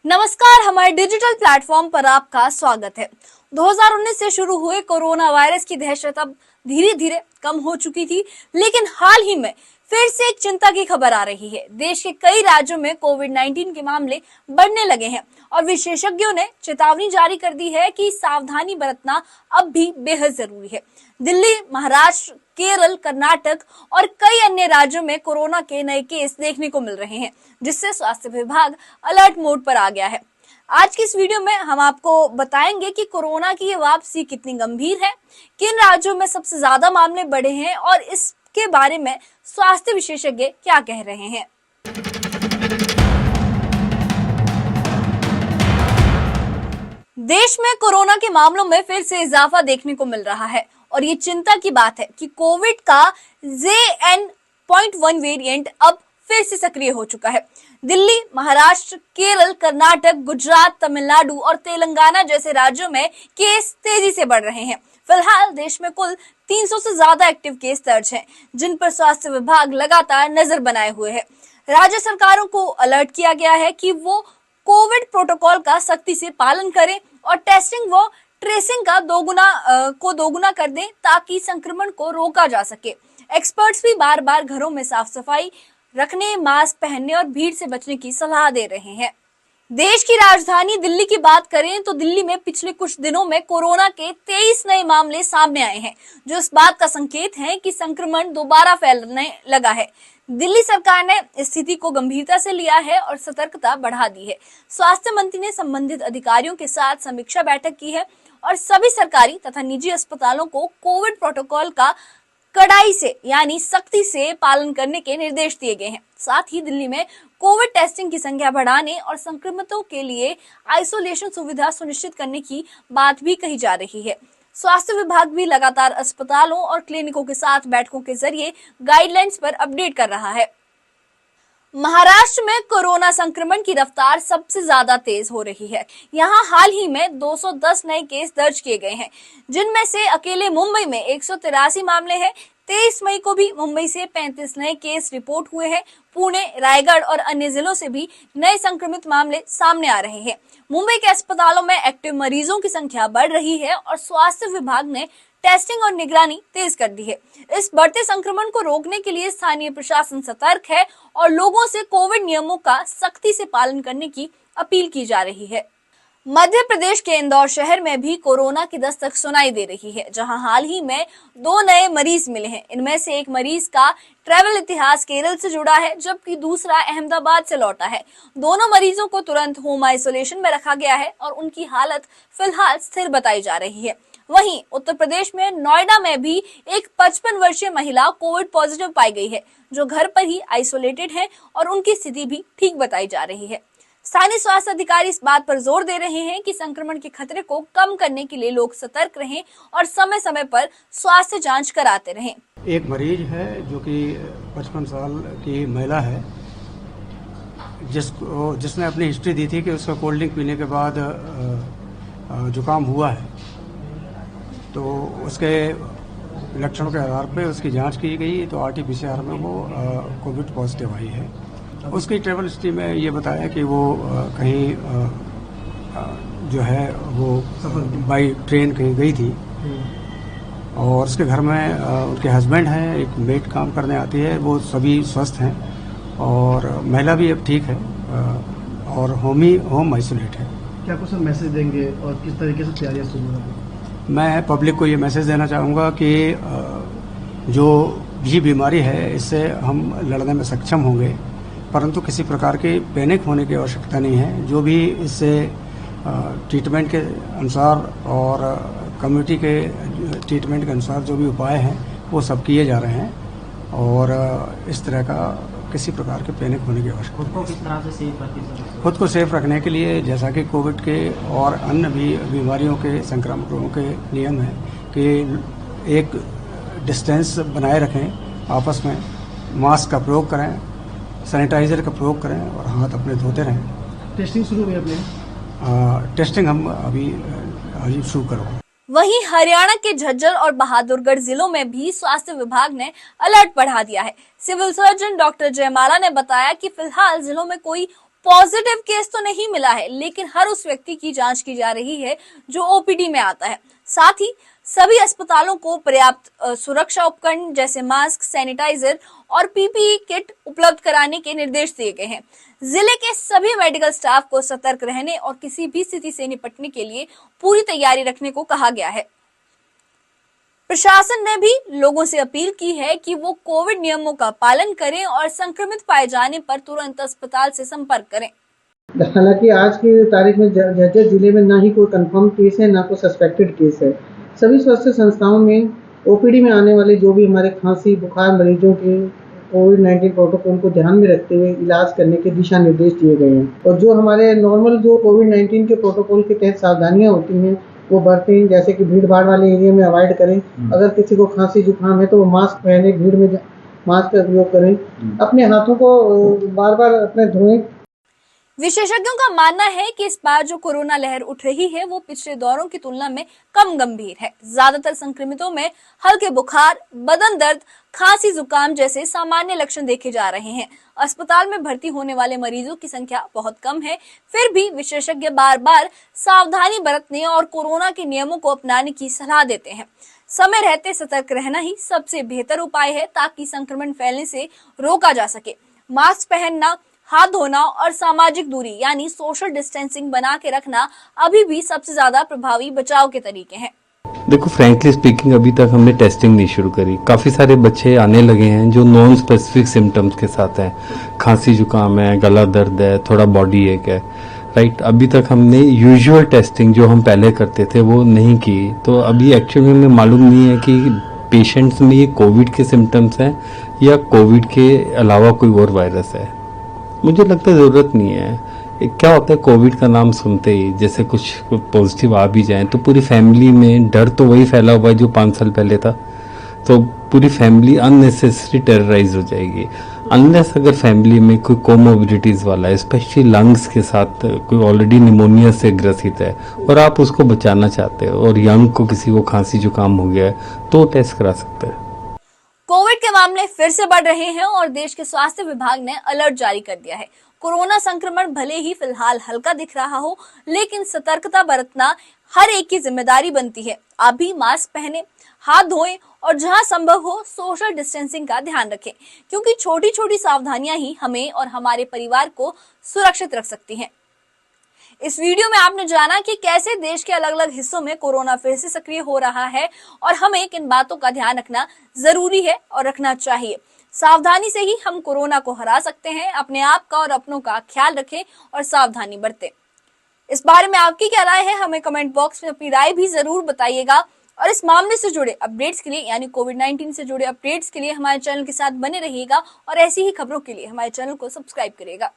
नमस्कार, हमारे digital platform पर आपका स्वागत है। 2019 से शुरू हुए कोरोना वायरस की दहशत अब धीरे धीरे कम हो चुकी थी, लेकिन हाल ही में फिर से एक चिंता की खबर आ रही है। देश के कई राज्यों में कोविड-19 के मामले बढ़ने लगे हैं और विशेषज्ञों ने चेतावनी जारी कर दी है कि सावधानी बरतना अब भी बेहद जरूरी है। दिल्ली, महाराष्ट्र, केरल, कर्नाटक और कई अन्य राज्यों में कोरोना के नए केस देखने को मिल रहे हैं, जिससे स्वास्थ्य विभाग अलर्ट मोड पर आ गया है। आज की इस वीडियो में हम आपको बताएंगे कि कोरोना की ये वापसी कितनी गंभीर है, किन राज्यों में सबसे ज्यादा मामले बढ़े हैं और इसके बारे में स्वास्थ्य विशेषज्ञ क्या कह रहे हैं। देश में कोरोना के मामलों में फिर से इजाफा देखने को मिल रहा है और ये चिंता की बात है कि कोविड का JN.1 वेरिएंट अब फिर से सक्रिय हो चुका है। दिल्ली, महाराष्ट्र, केरल, कर्नाटक, गुजरात, तमिलनाडु और तेलंगाना जैसे राज्यों में केस तेजी से बढ़ रहे हैं। फिलहाल देश में कुल 300 से ज्यादा एक्टिव केस दर्ज हैं, जिन पर स्वास्थ्य विभाग लगातार नजर बनाए हुए है। राज्य सरकारों को अलर्ट किया गया है कि वो कोविड प्रोटोकॉल का सख्ती से पालन करें और टेस्टिंग व ट्रेसिंग का दोगुना कर दें ताकि संक्रमण को रोका जा सके। एक्सपर्ट्स भी बार बार घरों में साफ सफाई रखने, मास्क पहनने और भीड़ से बचने की सलाह दे रहे हैं। देश की राजधानी दिल्ली की बात करें तो दिल्ली में पिछले कुछ दिनों में कोरोना के 23 नए मामले सामने आए हैं, जो इस बात का संकेत है कि संक्रमण दोबारा फैलने लगा है। दिल्ली सरकार ने स्थिति को गंभीरता से लिया है और सतर्कता बढ़ा दी है। स्वास्थ्य मंत्री ने संबंधित अधिकारियों के साथ समीक्षा बैठक की है और सभी सरकारी तथा निजी अस्पतालों को कोविड प्रोटोकॉल का कड़ाई से यानी सख्ती से पालन करने के निर्देश दिए गए हैं। साथ ही दिल्ली में कोविड टेस्टिंग की संख्या बढ़ाने और संक्रमितों के लिए आइसोलेशन सुविधा सुनिश्चित करने की बात भी कही जा रही है। स्वास्थ्य विभाग भी लगातार अस्पतालों और क्लिनिकों के साथ बैठकों के जरिए गाइडलाइंस पर अपडेट कर रहा है। महाराष्ट्र में कोरोना संक्रमण की रफ्तार सबसे ज्यादा तेज हो रही है। यहाँ हाल ही में 210 नए केस दर्ज किए गए हैं, जिनमें से अकेले मुंबई में 183 मामले हैं। 23 मई को भी मुंबई से 35 नए केस रिपोर्ट हुए हैं। पुणे, रायगढ़ और अन्य जिलों से भी नए संक्रमित मामले सामने आ रहे हैं। मुंबई के अस्पतालों में एक्टिव मरीजों की संख्या बढ़ रही है और स्वास्थ्य विभाग ने टेस्टिंग और निगरानी तेज कर दी है। इस बढ़ते संक्रमण को रोकने के लिए स्थानीय प्रशासन सतर्क है और लोगों से कोविड नियमों का सख्ती से पालन करने की अपील की जा रही है। मध्य प्रदेश के इंदौर शहर में भी कोरोना की दस्तक सुनाई दे रही है, जहां हाल ही में 2 नए मरीज मिले हैं। इनमें से एक मरीज का ट्रैवल इतिहास केरल से जुड़ा है, जबकि दूसरा अहमदाबाद से लौटा है। दोनों मरीजों को तुरंत होम आइसोलेशन में रखा गया है और उनकी हालत फिलहाल स्थिर बताई जा रही है। वहीं उत्तर प्रदेश में नोएडा में भी एक 55 वर्षीय महिला कोविड पॉजिटिव पाई गई है, जो घर पर ही आइसोलेटेड है और उनकी स्थिति भी ठीक बताई जा रही है। स्थानीय स्वास्थ्य अधिकारी इस बात पर जोर दे रहे हैं कि संक्रमण के खतरे को कम करने के लिए लोग सतर्क रहें और समय समय पर स्वास्थ्य जांच कराते रहें। एक मरीज है जो कि 55 साल की महिला है, जिसने अपनी हिस्ट्री दी थी कि उसका कोल्ड ड्रिंक पीने के बाद जुकाम हुआ है। तो उसके लक्षणों के आधार पर उसकी जांच की गई तो RT-PCR में वो कोविड पॉजिटिव आई है। उसकी ट्रैवल हिस्ट्री में ये बताया कि वो कहीं जो है वो बाई ट्रेन कहीं गई थी और उसके घर में उनके हस्बैंड हैं, एक मेड काम करने आती है, वो सभी स्वस्थ हैं और महिला भी अब ठीक है और होम आइसोलेट है। क्या कुछ मैसेज देंगे और किस तरीके से तैयारियां शुरू होंगी? मैं पब्लिक को ये मैसेज देना चाहूँगा कि जो भी बीमारी है इससे हम लड़ने में सक्षम होंगे, परंतु किसी प्रकार की पैनिक होने की आवश्यकता नहीं है। जो भी इससे ट्रीटमेंट के अनुसार और कम्युनिटी के ट्रीटमेंट के अनुसार जो भी उपाय हैं वो सब किए जा रहे हैं और इस तरह का किसी प्रकार के पैनिक होने की आवश्यकता नहीं है। किस तरह से सेफ रखें? खुद को सेफ रखने के लिए जैसा कि कोविड के और अन्य भी बीमारियों के संक्रामक रोगों के नियम है कि एक डिस्टेंस बनाए रखें, आपस में मास्क का प्रयोग करें, सैनिटाइजर का प्रयोग करें और हाथ अपने धोते रहें। टेस्टिंग शुरू हुई अपने? टेस्टिंग हम अभी शुरू करेंगे। वहीं हरियाणा के झज्जर और बहादुरगढ़ जिलों में भी स्वास्थ्य विभाग ने अलर्ट बढ़ा दिया है। सिविल सर्जन डॉक्टर जयमाला ने बताया कि फिलहाल जिलों में कोई पॉजिटिव केस तो नहीं मिला है, लेकिन हर उस व्यक्ति की जांच की जा रही है जो ओपीडी में आता है। साथ ही सभी अस्पतालों को पर्याप्त सुरक्षा उपकरण जैसे मास्क, सैनिटाइजर और पीपीई किट उपलब्ध कराने के निर्देश दिए गए हैं। जिले के सभी मेडिकल स्टाफ को सतर्क रहने और किसी भी स्थिति से निपटने के लिए पूरी तैयारी रखने को कहा गया है। प्रशासन ने भी लोगों से अपील की है कि वो कोविड नियमों का पालन करें और संक्रमित पाए जाने पर तुरंत अस्पताल से संपर्क करें। हालांकि आज की तारीख में जर्जर जिले में ना ही कोई कंफर्म केस है, ना कोई सस्पेक्टेड केस है। सभी स्वास्थ्य संस्थाओं में ओपीडी में आने वाले जो भी हमारे खांसी बुखार मरीजों के कोविड-19 प्रोटोकॉल को ध्यान में रखते हुए इलाज करने के दिशा निर्देश दिए गए हैं। और जो हमारे नॉर्मल जो कोविड-19 के प्रोटोकॉल के तहत सावधानियां होती हैं वो बरतें, जैसे कि भीड़ भाड़ वाले एरिया में अवॉइड करें। अगर किसी को खांसी जुकाम है तो वो मास्क पहने, भीड़ में मास्क का उपयोग करें, अपने हाथों को बार बार अपने धोएं। विशेषज्ञों का मानना है कि इस बार जो कोरोना लहर उठ रही है वो पिछले दौरों की तुलना में कम गंभीर है। ज्यादातर संक्रमितों में हल्के बुखार, बदन दर्द, खांसी जुकाम जैसे सामान्य लक्षण देखे जा रहे हैं। अस्पताल में भर्ती होने वाले मरीजों की संख्या बहुत कम है। फिर भी विशेषज्ञ बार बार सावधानी बरतने और कोरोना के नियमों को अपनाने की सलाह देते हैं। समय रहते सतर्क रहना ही सबसे बेहतर उपाय है ताकि संक्रमण फैलने से रोका जा सके। मास्क पहनना, हाथ धोना और सामाजिक दूरी यानी सोशल डिस्टेंसिंग बना के रखना अभी भी सबसे ज्यादा प्रभावी बचाव के तरीके हैं। देखो, फ्रैंकली स्पीकिंग अभी तक हमने टेस्टिंग नहीं शुरू करी। काफ़ी सारे बच्चे आने लगे हैं जो नॉन स्पेसिफिक सिम्टम्स के साथ हैं। खांसी जुकाम है, गला दर्द है, थोड़ा बॉडी एक है, राइट। अभी तक हमने यूजुअल टेस्टिंग जो हम पहले करते थे वो नहीं की। तो अभी एक्चुअली हमें मालूम नहीं है कि पेशेंट्स में ये कोविड के सिम्टम्स हैं या कोविड के अलावा कोई और वायरस है। मुझे लगता है ज़रूरत नहीं है। क्या होता है, कोविड का नाम सुनते ही जैसे कुछ पॉजिटिव आ भी जाए तो पूरी फैमिली में डर तो वही फैला हुआ है जो 5 साल पहले था। तो पूरी फैमिली अननेसेसरी टेरराइज हो जाएगी। अनलेस अगर फैमिली में कोई कोमोबिडिटीज़ वाला है, स्पेशली लंग्स के साथ कोई ऑलरेडी निमोनिया से ग्रसित है और आप उसको बचाना चाहते हो और यंग को किसी को खांसी जुकाम हो गया है तो टेस्ट करा सकते हैं। कोविड के मामले फिर से बढ़ रहे हैं और देश के स्वास्थ्य विभाग ने अलर्ट जारी कर दिया है। कोरोना संक्रमण भले ही फिलहाल हल्का दिख रहा हो, लेकिन सतर्कता बरतना हर एक की जिम्मेदारी बनती है। आप भी मास्क पहने, हाथ धोएं और जहां संभव हो सोशल डिस्टेंसिंग का ध्यान रखें, क्योंकि छोटी छोटी सावधानियां ही हमें और हमारे परिवार को सुरक्षित रख सकती हैं। इस वीडियो में आपने जाना कि कैसे देश के अलग अलग हिस्सों में कोरोना फिर से सक्रिय हो रहा है और हमें किन बातों का ध्यान रखना जरूरी है और रखना चाहिए। सावधानी से ही हम कोरोना को हरा सकते हैं। अपने आप का और अपनों का ख्याल रखें और सावधानी बरतें। इस बारे में आपकी क्या राय है, हमें कमेंट बॉक्स में अपनी राय भी जरूर बताइएगा। और इस मामले से जुड़े अपडेट्स के लिए यानी कोविड-19 से जुड़े अपडेट्स के लिए हमारे चैनल के साथ बने रहिएगा और ऐसी ही खबरों के लिए हमारे चैनल को सब्सक्राइब करिएगा।